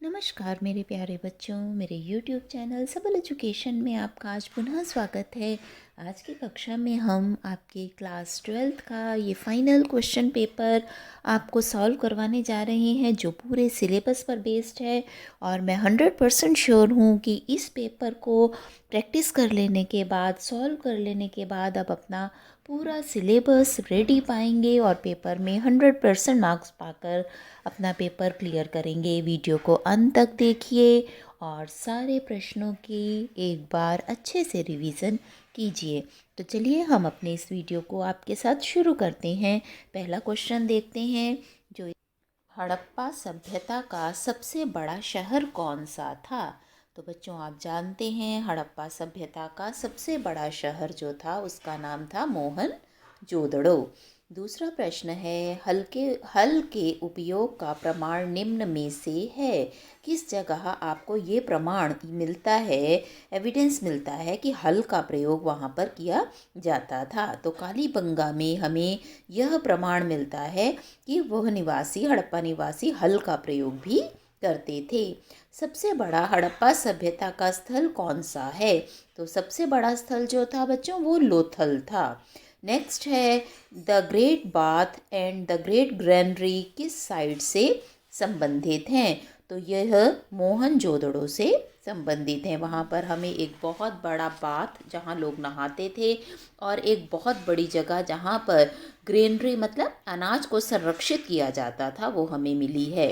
नमस्कार मेरे प्यारे बच्चों, मेरे YouTube चैनल सबल एजुकेशन में आपका आज पुनः स्वागत है। आज की कक्षा में हम आपके क्लास 12th का ये फाइनल क्वेश्चन पेपर आपको सॉल्व करवाने जा रहे हैं, जो पूरे सिलेबस पर बेस्ड है। और मैं 100% श्योर हूँ कि इस पेपर को प्रैक्टिस कर लेने के बाद, सॉल्व कर लेने के बाद आप अपना पूरा सिलेबस रेडी पाएंगे और पेपर में 100% मार्क्स पाकर अपना पेपर क्लियर करेंगे। वीडियो को अंत तक देखिए और सारे प्रश्नों की एक बार अच्छे से रिवीजन कीजिए। तो चलिए हम अपने इस वीडियो को आपके साथ शुरू करते हैं। पहला क्वेश्चन देखते हैं, जो हड़प्पा सभ्यता का सबसे बड़ा शहर कौन सा था। तो बच्चों आप जानते हैं हड़प्पा सभ्यता का सबसे बड़ा शहर जो था उसका नाम था मोहनजोदड़ो। दूसरा प्रश्न है, हल के उपयोग का प्रमाण निम्न में से है। किस जगह आपको ये प्रमाण मिलता है, एविडेंस मिलता है कि हल का प्रयोग वहाँ पर किया जाता था। तो कालीबंगा में हमें यह प्रमाण मिलता है कि वह निवासी, हड़प्पा निवासी हल का प्रयोग भी करते थे। सबसे बड़ा हड़प्पा सभ्यता का स्थल कौन सा है। तो सबसे बड़ा स्थल जो था बच्चों वो लोथल था। नेक्स्ट है, the great bath and the great granary किस साइड से संबंधित हैं। तो यह मोहनजोदड़ो से संबंधित हैं। वहाँ पर हमें एक बहुत बड़ा बाथ जहाँ लोग नहाते थे और एक बहुत बड़ी जगह जहाँ पर ग्रेनरी मतलब अनाज को संरक्षित किया जाता था वो हमें मिली है।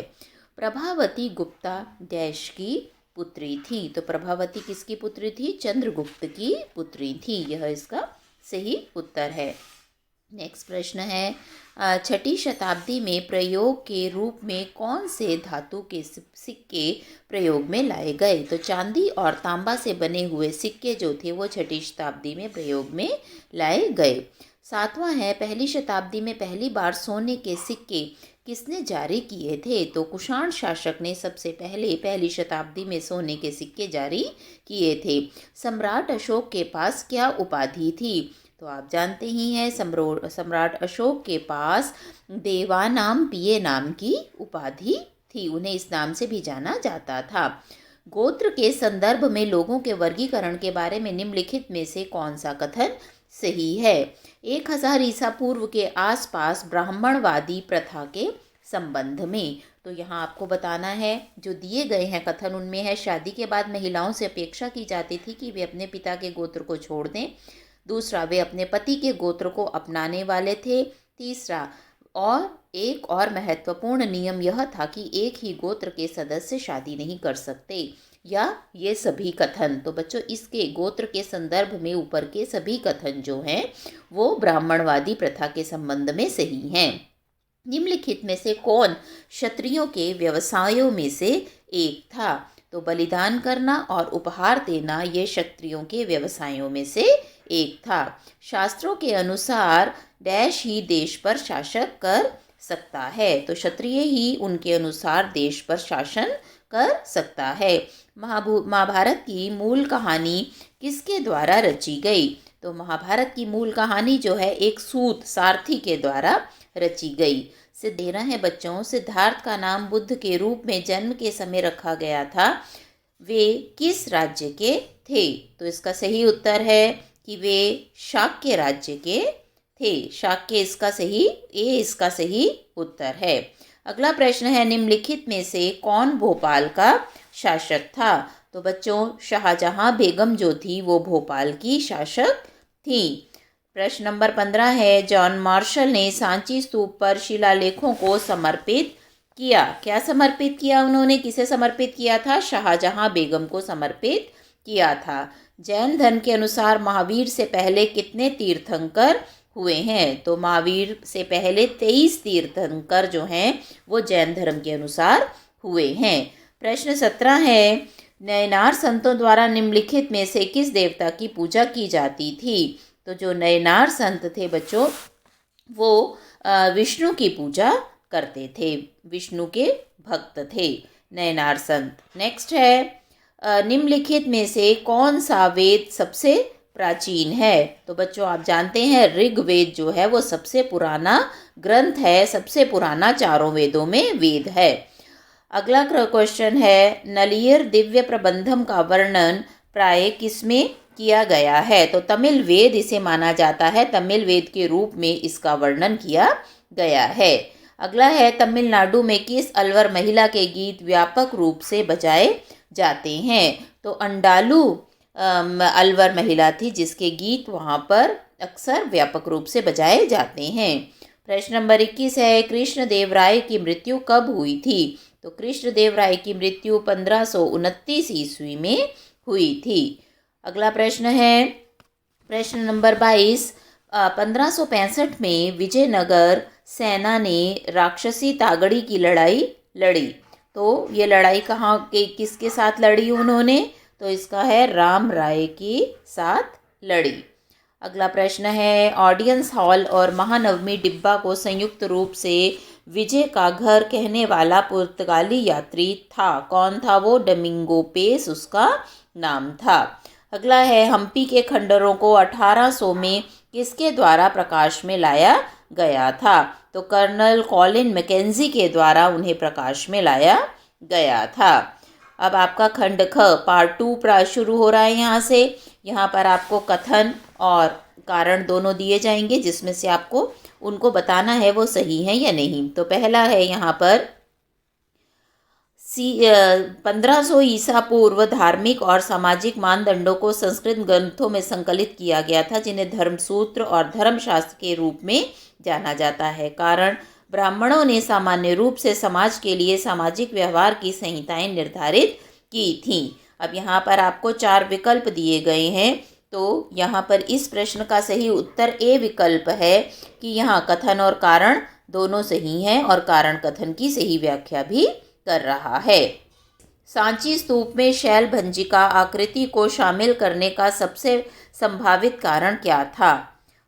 प्रभावती गुप्ता डैश की पुत्री थी। तो प्रभावती किसकी पुत्री थी, चंद्रगुप्त की पुत्री थी। यह इसका सही उत्तर है। नेक्स्ट प्रश्न है, छठी शताब्दी में प्रयोग के रूप में कौन से धातु के सिक्के प्रयोग में लाए गए। तो चांदी और तांबा से बने हुए सिक्के जो थे वो छठी शताब्दी में प्रयोग में लाए गए। सातवां है, पहली शताब्दी में पहली बार सोने के सिक्के किसने जारी किए थे। तो कुषाण शासक ने सबसे पहले पहली शताब्दी में सोने के सिक्के जारी किए थे। सम्राट अशोक के पास क्या उपाधि थी। तो आप जानते ही हैं सम्राट अशोक के पास देवानाम पिये नाम की उपाधि थी, उन्हें इस नाम से भी जाना जाता था। गोत्र के संदर्भ में लोगों के वर्गीकरण के बारे में निम्नलिखित में से कौन सा कथन सही है। 1000 ईसा पूर्व के आसपास ब्राह्मणवादी प्रथा के संबंध में। तो यहाँ आपको बताना है, जो दिए गए हैं कथन उनमें है, शादी के बाद महिलाओं से अपेक्षा की जाती थी कि वे अपने पिता के गोत्र को छोड़ दें। दूसरा, वे अपने पति के गोत्र को अपनाने वाले थे। तीसरा, और एक और महत्वपूर्ण नियम यह था कि एक ही गोत्र के सदस्य शादी नहीं कर सकते। या ये सभी कथन, तो बच्चों इसके गोत्र के संदर्भ में ऊपर के सभी कथन जो हैं वो ब्राह्मणवादी प्रथा के संबंध में सही हैं। निम्नलिखित में से कौन क्षत्रियों के व्यवसायों में से एक था। तो बलिदान करना और उपहार देना ये क्षत्रियों के व्यवसायों में से एक था। शास्त्रों के अनुसार डैश ही देश पर शासन कर सकता है। तो क्षत्रिय ही उनके अनुसार देश पर शासन कर सकता है। महाभारत की मूल कहानी किसके द्वारा रची गई। तो महाभारत की मूल कहानी जो है एक सूत सारथी के द्वारा रची गई। देना है बच्चों, सिद्धार्थ का नाम बुद्ध के रूप में जन्म के समय रखा गया था, वे किस राज्य के थे। तो इसका सही उत्तर है कि वे शाक्य राज्य के थे। शाक्य इसका सही उत्तर है। अगला प्रश्न है, निम्नलिखित में से कौन भोपाल का शासक था। तो बच्चों शाहजहां बेगम जो थी वो भोपाल की शासक थी। प्रश्न नंबर 15 है, जॉन मार्शल ने सांची स्तूप पर शिलालेखों को समर्पित किया। क्या समर्पित किया उन्होंने, किसे समर्पित किया था, शाहजहां बेगम को समर्पित किया था। जैन धर्म के अनुसार महावीर से पहले कितने तीर्थंकर हुए हैं। तो महावीर से पहले 23 तीर्थंकर जो हैं वो जैन धर्म के अनुसार हुए हैं। प्रश्न 17 है, नयनार संतों द्वारा निम्नलिखित में से किस देवता की पूजा की जाती थी। तो जो नयनार संत थे बच्चों वो विष्णु की पूजा करते थे, विष्णु के भक्त थे नयनार संत। नेक्स्ट है, निम्नलिखित में से कौन सा वेद सबसे प्राचीन है। तो बच्चों आप जानते हैं ऋग्वेद जो है वो सबसे पुराना ग्रंथ है, सबसे पुराना चारों वेदों में वेद है। अगला क्वेश्चन है, नलियर दिव्य प्रबंधम का वर्णन प्राय किसमें किया गया है? तो तमिल वेद इसे माना जाता है, तमिल वेद के रूप में इसका वर्णन किया गया है। अगला है, तमिलनाडु में किस अलवर महिला के गीत व्यापक रूप से बजाए जाते हैं? तो अंडालू अलवर महिला थी जिसके गीत वहाँ पर अक्सर व्यापक रूप से बजाए जाते हैं। प्रश्न नंबर 21 है, कृष्णदेव राय की मृत्यु कब हुई थी? तो कृष्णदेव राय की मृत्यु 1529 ईस्वी में हुई थी। अगला प्रश्न है, प्रश्न नंबर 22, 1565 में विजयनगर सेना ने राक्षसी तागड़ी की लड़ाई लड़ी। तो ये लड़ाई कहाँ के किसके साथ लड़ी उन्होंने? तो इसका है राम राय के साथ लड़ी। अगला प्रश्न है, ऑडियंस हॉल और महानवमी डिब्बा को संयुक्त रूप से विजय का घर कहने वाला पुर्तगाली यात्री था, कौन था वो? डोमिंगो पेस उसका नाम था। अगला है, हम्पी के खंडरों को 1800 में किसके द्वारा प्रकाश में लाया गया था? तो कर्नल कॉलिन मैकेंजी के द्वारा उन्हें प्रकाश में लाया गया था। अब आपका खंड ख पार्ट 2 शुरू हो रहा है यहाँ से। यहाँ पर आपको कथन और कारण दोनों दिए जाएंगे, जिसमें से आपको उनको बताना है वो सही है या नहीं। तो पहला है यहाँ पर 1500 ईसा पूर्व धार्मिक और सामाजिक मानदंडों को संस्कृत ग्रंथों में संकलित किया गया था, जिन्हें धर्मसूत्र और धर्मशास्त्र के रूप में जाना जाता है। कारण, ब्राह्मणों ने सामान्य रूप से समाज के लिए सामाजिक व्यवहार की संहिताएं निर्धारित की थीं। अब यहाँ पर आपको 4 विकल्प दिए गए हैं। तो यहाँ पर इस प्रश्न का सही उत्तर ए विकल्प है कि यहाँ कथन और कारण दोनों सही हैं और कारण कथन की सही व्याख्या भी कर रहा है। सांची स्तूप में शैल भंजिका आकृति को शामिल करने का सबसे संभावित कारण क्या था?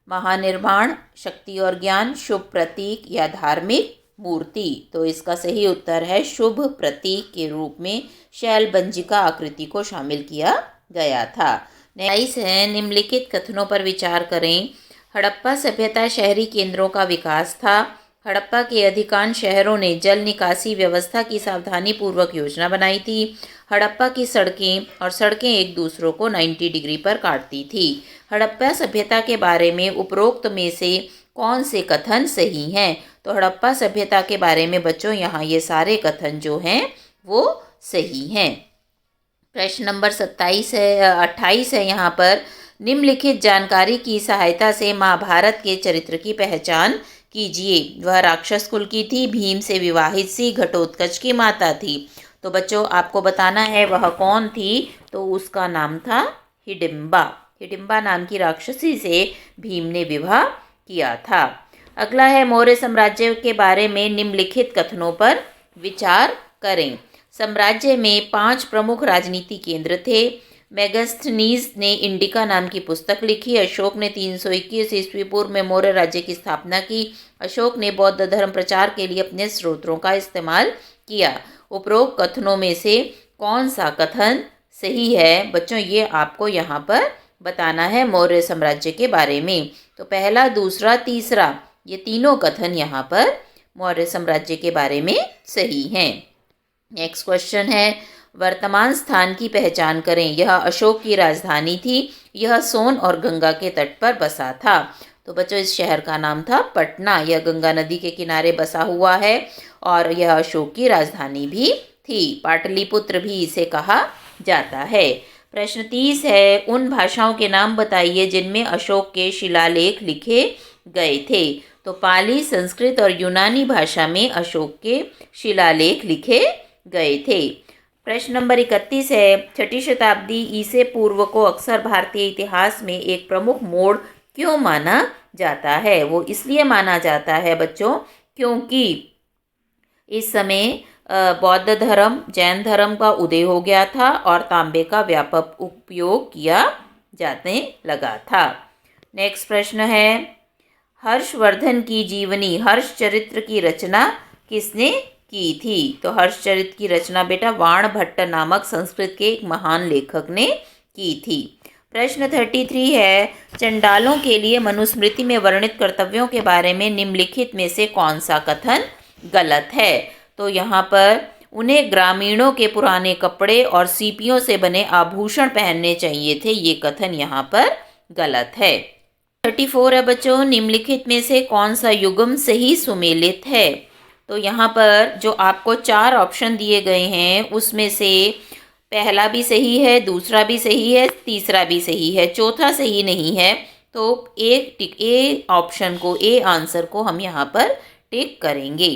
महानिर्वाण, शक्ति और ज्ञान, शुभ प्रतीक या धार्मिक मूर्ति? तो इसका सही उत्तर है शुभ प्रतीक के रूप में शैल भंजिका आकृति को शामिल किया गया था। नेक्स्ट है, निम्नलिखित कथनों पर विचार करें। हड़प्पा सभ्यता शहरी केंद्रों का विकास था। हड़प्पा के अधिकांश शहरों ने जल निकासी व्यवस्था की सावधानीपूर्वक योजना बनाई थी। हड़प्पा की सड़कें एक दूसरों को 90 डिग्री पर काटती थी। हड़प्पा सभ्यता के बारे में उपरोक्त में से कौन से कथन सही हैं? तो हड़प्पा सभ्यता के बारे में बच्चों यहाँ ये सारे कथन जो हैं वो सही हैं। प्रश्न नंबर 28 है यहाँ पर, निम्नलिखित जानकारी की सहायता से महाभारत के चरित्र की पहचान कीजिए। वह राक्षस कुल की थी, भीम से विवाहित सी, घटोत्कच की माता थी। तो बच्चों आपको बताना है वह कौन थी? तो उसका नाम था हिडिंबा। हिडिंबा नाम की राक्षसी से भीम ने विवाह किया था। अगला है, मौर्य साम्राज्य के बारे में निम्नलिखित कथनों पर विचार करें। साम्राज्य में 5 प्रमुख राजनीति केंद्र थे। मेगास्थनीज ने इंडिका नाम की पुस्तक लिखी। अशोक ने 321 ईस्वी पूर्व में मौर्य राज्य की स्थापना की। अशोक ने बौद्ध धर्म प्रचार के लिए अपने स्रोतों का इस्तेमाल किया। उपरोक्त कथनों में से कौन सा कथन सही है? बच्चों ये आपको यहाँ पर बताना है मौर्य साम्राज्य के बारे में। तो पहला, दूसरा, तीसरा, ये तीनों कथन यहाँ पर मौर्य साम्राज्य के बारे में सही हैं। नेक्स्ट क्वेश्चन है, वर्तमान स्थान की पहचान करें। यह अशोक की राजधानी थी। यह सोन और गंगा के तट पर बसा था। तो बच्चों इस शहर का नाम था पटना। यह गंगा नदी के किनारे बसा हुआ है और यह अशोक की राजधानी भी थी। पाटलिपुत्र भी इसे कहा जाता है। प्रश्न 30 है, उन भाषाओं के नाम बताइए जिनमें अशोक के शिलालेख लिखे गए थे। तो पाली, संस्कृत और यूनानी भाषा में अशोक के शिलालेख लिखे गए थे। प्रश्न नंबर 31 है, 6ठी शताब्दी ईसे पूर्व को अक्सर भारतीय इतिहास में एक प्रमुख मोड़ क्यों माना जाता है? वो इसलिए माना जाता है बच्चों क्योंकि इस समय बौद्ध धर्म, जैन धर्म का उदय हो गया था और तांबे का व्यापक उपयोग किया जाने लगा था। नेक्स्ट प्रश्न है, हर्षवर्धन की जीवनी हर्षचरित्र की रचना किसने की थी? तो हर्षचरित्र की रचना बेटा वाणभट्ट नामक संस्कृत के एक महान लेखक ने की थी। प्रश्न 33 है, चंडालों के लिए मनुस्मृति में वर्णित कर्तव्यों के बारे में निम्नलिखित में से कौन सा कथन गलत है? तो यहाँ पर उन्हें ग्रामीणों के पुराने कपड़े और सीपियों से बने आभूषण पहनने चाहिए थे। ये कथन यहाँ पर गलत है। 34 है बच्चों, निम्नलिखित में से कौन सा युग्म सही सुमेलित है? तो यहाँ पर जो आपको 4 ऑप्शन दिए गए हैं उसमें से पहला भी सही है, दूसरा भी सही है, तीसरा भी सही है, चौथा सही नहीं है। तो ए ऑप्शन को, ए आंसर को हम यहाँ पर टिक करेंगे।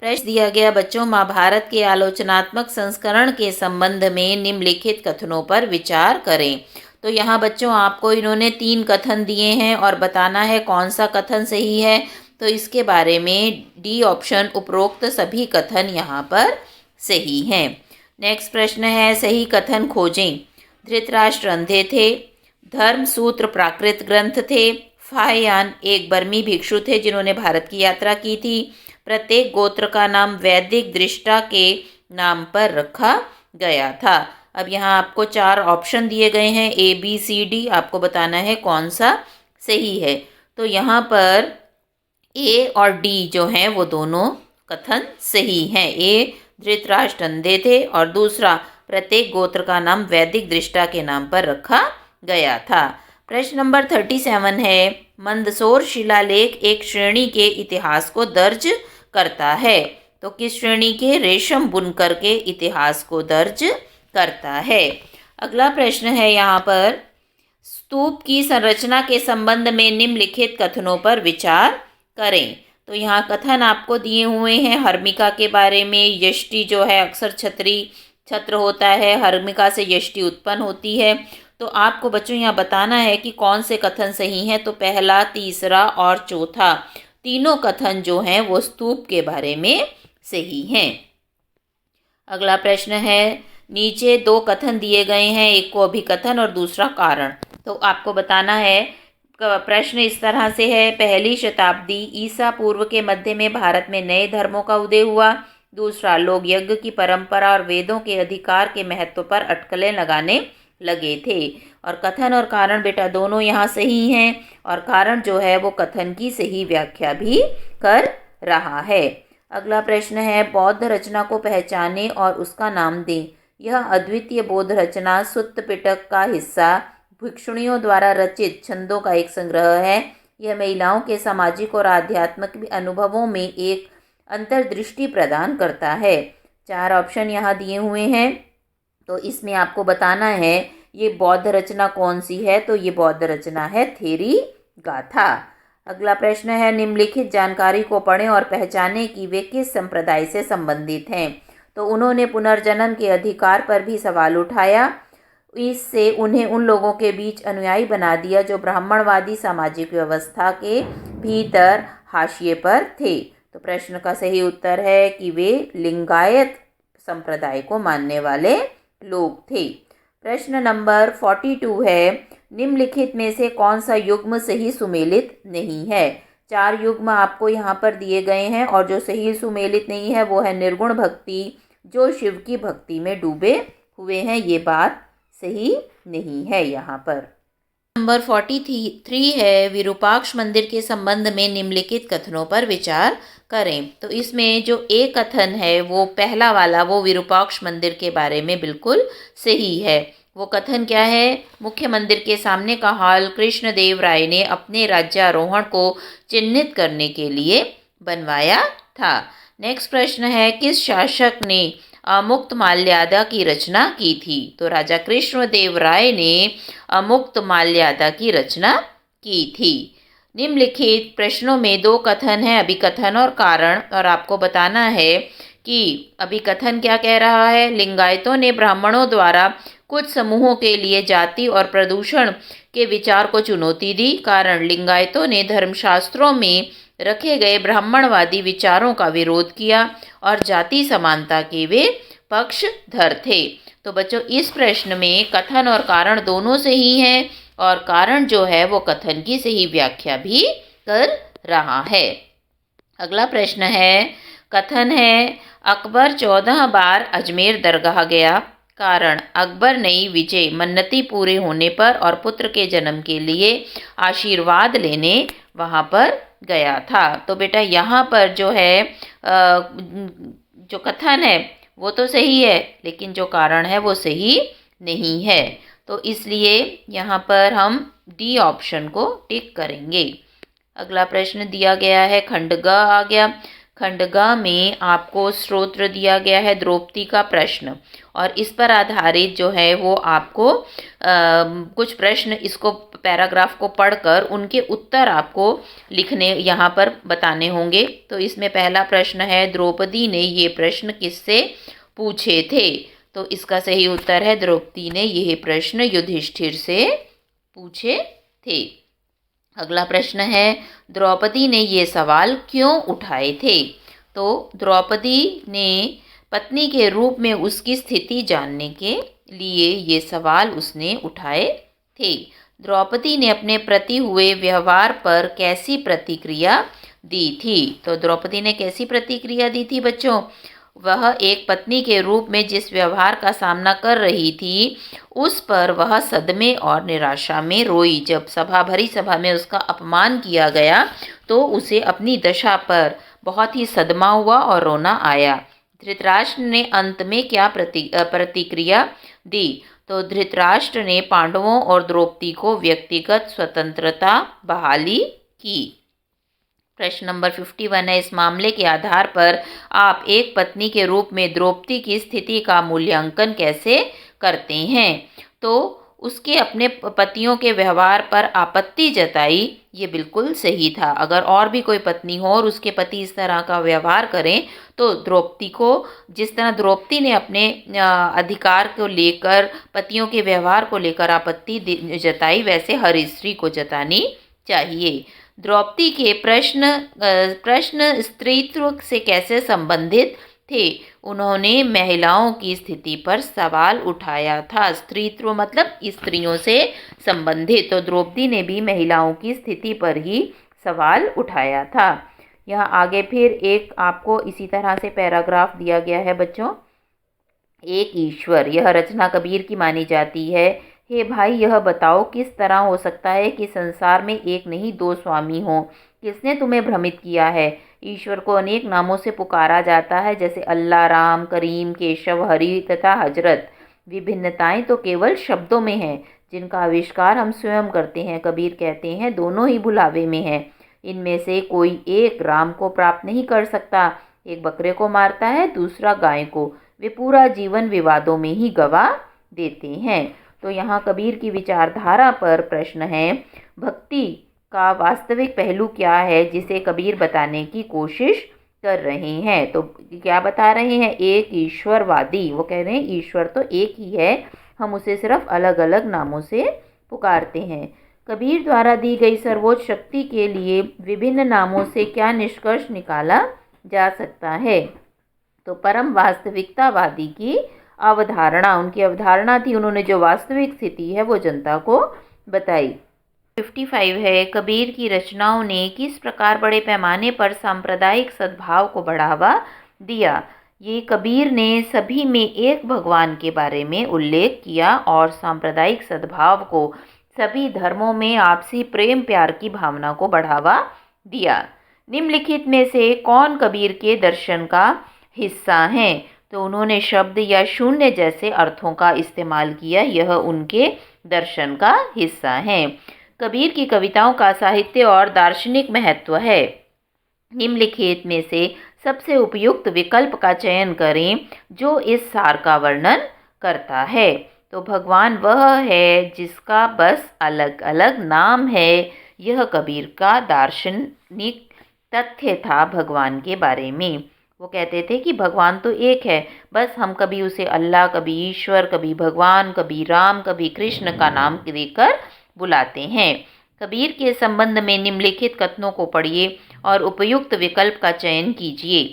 प्रश्न दिया गया बच्चों, महाभारत के आलोचनात्मक संस्करण के संबंध में निम्नलिखित कथनों पर विचार करें। तो यहाँ बच्चों आपको इन्होंने 3 कथन दिए हैं और बताना है कौन सा कथन सही है। तो इसके बारे में डी ऑप्शन, उपरोक्त सभी कथन यहाँ पर सही हैं। नेक्स्ट प्रश्न है, सही कथन खोजें। धृतराष्ट्र अंधे थे, धर्म सूत्र प्राकृत ग्रंथ थे, फाहयान एक बर्मी भिक्षु थे जिन्होंने भारत की यात्रा की थी, प्रत्येक गोत्र का नाम वैदिक दृष्टा के नाम पर रखा गया था। अब यहाँ आपको 4 ऑप्शन दिए गए हैं, ए बी सी डी, आपको बताना है कौन सा सही है। तो यहाँ पर ए और डी जो हैं वो दोनों कथन सही हैं। ए धृतराष्ट्र अंधे थे और दूसरा प्रत्येक गोत्र का नाम वैदिक दृष्टा के नाम पर रखा गया था। प्रश्न नंबर 37 है, मंदसौर शिलालेख एक श्रेणी के इतिहास को दर्ज करता है। तो किस श्रेणी के? रेशम बुनकर के इतिहास को दर्ज करता है। अगला प्रश्न है यहाँ पर, स्तूप की संरचना के संबंध में निम्नलिखित कथनों पर विचार करें। तो यहाँ कथन आपको दिए हुए हैं हर्मिका के बारे में। यष्टि जो है अक्सर छत्र होता है, हर्मिका से यष्टि उत्पन्न होती है। तो आपको बच्चों यहाँ बताना है कि कौन से कथन सही हैं। तो पहला, तीसरा और चौथा तीनों कथन जो हैं वो स्तूप के बारे में सही हैं। अगला प्रश्न है, नीचे 2 कथन दिए गए हैं, एक को अभिकथन और दूसरा कारण। तो आपको बताना है, प्रश्न इस तरह से है, पहली शताब्दी ईसा पूर्व के मध्य में भारत में नए धर्मों का उदय हुआ। दूसरा, लोग यज्ञ की परंपरा और वेदों के अधिकार के महत्व पर अटकलें लगाने लगे थे। और कथन और कारण बेटा दोनों यहाँ सही हैं, और कारण जो है वो कथन की सही व्याख्या भी कर रहा है। अगला प्रश्न है, बौद्ध रचना को पहचाने और उसका नाम दें। यह अद्वितीय बौद्ध रचना सुत्त पिटक का हिस्सा भिक्षुणियों द्वारा रचित छंदों का एक संग्रह है। यह महिलाओं के सामाजिक और आध्यात्मिक अनुभवों में एक अंतर्दृष्टि प्रदान करता है। 4 ऑप्शन यहाँ दिए हुए हैं, तो इसमें आपको बताना है ये बौद्ध रचना कौन सी है। तो ये बौद्ध रचना है थेरी गाथा। अगला प्रश्न है, निम्नलिखित जानकारी को पढ़ें और पहचानें कि वे किस संप्रदाय से संबंधित हैं। तो उन्होंने पुनर्जन्म के अधिकार पर भी सवाल उठाया। इससे उन्हें उन लोगों के बीच अनुयायी बना दिया जो ब्राह्मणवादी सामाजिक व्यवस्था के भीतर हाशिए पर थे। तो प्रश्न का सही उत्तर है कि वे लिंगायत संप्रदाय को मानने वाले लोग थे। प्रश्न नंबर 42 है, निम्नलिखित में से कौन सा युग्म सही सुमेलित नहीं है। 4 युग्म आपको यहाँ पर दिए गए हैं और जो सही सुमेलित नहीं है वो है निर्गुण भक्ति, जो शिव की भक्ति में डूबे हुए हैं। ये बात सही नहीं है यहाँ पर। नंबर 43 है, विरूपाक्ष मंदिर के संबंध में निम्नलिखित कथनों पर विचार करें। तो इसमें जो एक कथन है वो पहला वाला, वो विरूपाक्ष मंदिर के बारे में बिल्कुल सही है। वो कथन क्या है? मुख्य मंदिर के सामने का हॉल कृष्णदेव राय ने अपने राज्यारोहण को चिन्हित करने के लिए बनवाया था। नेक्स्ट प्रश्न है, किस शासक ने अमुक्त माल्यादा की रचना की थी। तो राजा कृष्णदेव राय ने अमुक्त माल्यादा की रचना की थी। निम्नलिखित प्रश्नों में 2 कथन हैं, अभिकथन और कारण, और आपको बताना है कि अभिकथन क्या कह रहा है। लिंगायतों ने ब्राह्मणों द्वारा कुछ समूहों के लिए जाति और प्रदूषण के विचार को चुनौती दी। कारण, लिंगायतों ने धर्मशास्त्रों में रखे गए ब्राह्मणवादी विचारों का विरोध किया और जाति समानता के वे पक्षधर थे। तो बच्चों इस प्रश्न में कथन और कारण दोनों सही हैं, और कारण जो है वो कथन की सही व्याख्या भी कर रहा है। अगला प्रश्न है, कथन है, अकबर 14 बार अजमेर दरगाह गया। कारण, अकबर नई विजय मन्नती पूरे होने पर और पुत्र के जन्म के लिए आशीर्वाद लेने वहाँ पर गया था। तो बेटा यहाँ पर जो है जो कथन है वो तो सही है, लेकिन जो कारण है वो सही नहीं है। तो इसलिए यहाँ पर हम डी ऑप्शन को टिक करेंगे। अगला प्रश्न दिया गया है, खंड ग आ गया। खंड ग में आपको स्तोत्र दिया गया है द्रौपदी का प्रश्न, और इस पर आधारित जो है वो आपको कुछ प्रश्न, इसको पैराग्राफ को पढ़कर उनके उत्तर आपको लिखने यहाँ पर बताने होंगे। तो इसमें पहला प्रश्न है, द्रौपदी ने ये प्रश्न किससे पूछे थे? तो इसका सही उत्तर है, द्रौपदी ने यह प्रश्न युधिष्ठिर से पूछे थे। अगला प्रश्न है, द्रौपदी ने ये सवाल क्यों उठाए थे? तो द्रौपदी ने पत्नी के रूप में उसकी स्थिति जानने के लिए ये सवाल उसने उठाए थे। द्रौपदी ने अपने प्रति हुए व्यवहार पर कैसी प्रतिक्रिया दी थी? तो द्रौपदी ने कैसी प्रतिक्रिया दी थी बच्चों? वह एक पत्नी के रूप में जिस व्यवहार का सामना कर रही थी, उस पर वह सदमे और निराशा में रोई। जब भरी सभा में उसका अपमान किया गया तो उसे अपनी दशा पर बहुत ही सदमा हुआ और रोना आया। धृतराष्ट्र ने अंत में क्या प्रतिक्रिया दी? तो धृतराष्ट्र ने पांडवों और द्रौपदी को व्यक्तिगत स्वतंत्रता बहाली की। प्रश्न नंबर 51 है, इस मामले के आधार पर आप एक पत्नी के रूप में द्रौपदी की स्थिति का मूल्यांकन कैसे करते हैं? तो उसके अपने पतियों के व्यवहार पर आपत्ति जताई, ये बिल्कुल सही था। अगर और भी कोई पत्नी हो और उसके पति इस तरह का व्यवहार करें, तो द्रौपदी को, जिस तरह द्रौपदी ने अपने अधिकार को लेकर, पतियों के व्यवहार को लेकर आपत्ति जताई, वैसे हर स्त्री को जतानी चाहिए। द्रौपदी के प्रश्न स्त्रीत्व से कैसे संबंधित थे? उन्होंने महिलाओं की स्थिति पर सवाल उठाया था। स्त्रीत्व मतलब स्त्रियों से संबंधित, तो द्रौपदी ने भी महिलाओं की स्थिति पर ही सवाल उठाया था। यहाँ आगे फिर एक आपको इसी तरह से पैराग्राफ दिया गया है बच्चों। एक ईश्वर, यह रचना कबीर की मानी जाती है। हे भाई, यह बताओ किस तरह हो सकता है कि संसार में एक नहीं दो स्वामी हों? किसने तुम्हें भ्रमित किया है? ईश्वर को अनेक नामों से पुकारा जाता है, जैसे अल्लाह, राम, करीम, केशव, हरि तथा हजरत। विभिन्नताएं तो केवल शब्दों में हैं, जिनका आविष्कार हम स्वयं करते हैं। कबीर कहते हैं, दोनों ही भुलावे में हैं। इनमें से कोई एक राम को प्राप्त नहीं कर सकता। एक बकरे को मारता है, दूसरा गाय को। वे पूरा जीवन विवादों में ही गवा देते हैं। तो यहाँ कबीर की विचारधारा पर प्रश्न है, भक्ति का वास्तविक पहलू क्या है, जिसे कबीर बताने की कोशिश कर रहे हैं? तो क्या बता रहे हैं? एक ईश्वरवादी, वो कह रहे हैं ईश्वर तो एक ही है, हम उसे सिर्फ अलग अलग नामों से पुकारते हैं। कबीर द्वारा दी गई सर्वोच्च शक्ति के लिए विभिन्न नामों से क्या निष्कर्ष निकाला जा सकता है? तो परम वास्तविकतावादी की अवधारणा, उनकी अवधारणा थी, उन्होंने जो वास्तविक स्थिति है वो जनता को बताई। 55 है, कबीर की रचनाओं ने किस प्रकार बड़े पैमाने पर सांप्रदायिक सद्भाव को बढ़ावा दिया? ये कबीर ने सभी में एक भगवान के बारे में उल्लेख किया और सांप्रदायिक सद्भाव को, सभी धर्मों में आपसी प्रेम प्यार की भावना को बढ़ावा दिया। निम्नलिखित में से कौन कबीर के दर्शन का हिस्सा हैं? तो उन्होंने शब्द या शून्य जैसे अर्थों का इस्तेमाल किया, यह उनके दर्शन का हिस्सा है। कबीर की कविताओं का साहित्य और दार्शनिक महत्व है। निम्नलिखित में से सबसे उपयुक्त विकल्प का चयन करें जो इस सार का वर्णन करता है। तो भगवान वह है जिसका बस अलग अलग नाम है, यह कबीर का दार्शनिक तथ्य था भगवान के बारे में। वो कहते थे कि भगवान तो एक है, बस हम कभी उसे अल्लाह, कभी ईश्वर, कभी भगवान, कभी राम, कभी कृष्ण का नाम देकर बुलाते हैं। कबीर के संबंध में निम्नलिखित कथनों को पढ़िए और उपयुक्त विकल्प का चयन कीजिए।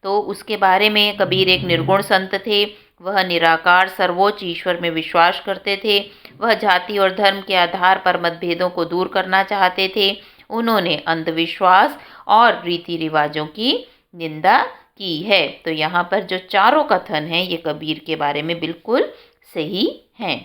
तो उसके बारे में, कबीर एक निर्गुण संत थे, वह निराकार सर्वोच्च ईश्वर में विश्वास करते थे, वह जाति और धर्म के आधार पर मतभेदों को दूर करना चाहते थे, उन्होंने अंधविश्वास और रीति रिवाजों की निंदा की है। तो यहाँ पर जो चारों कथन हैं ये कबीर के बारे में बिल्कुल सही हैं।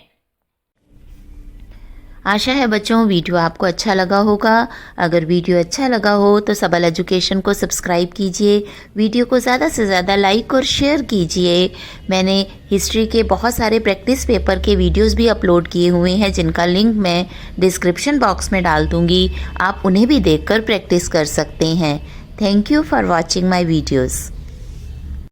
आशा है बच्चों वीडियो आपको अच्छा लगा होगा। अगर वीडियो अच्छा लगा हो तो सबल एजुकेशन को सब्सक्राइब कीजिए, वीडियो को ज़्यादा से ज़्यादा लाइक और शेयर कीजिए। मैंने हिस्ट्री के बहुत सारे प्रैक्टिस पेपर के वीडियोस भी अपलोड किए हुए हैं जिनका लिंक मैं डिस्क्रिप्शन बॉक्स में डाल दूँगी, आप उन्हें भी देखकर प्रैक्टिस कर सकते हैं। Thank you for watching my videos.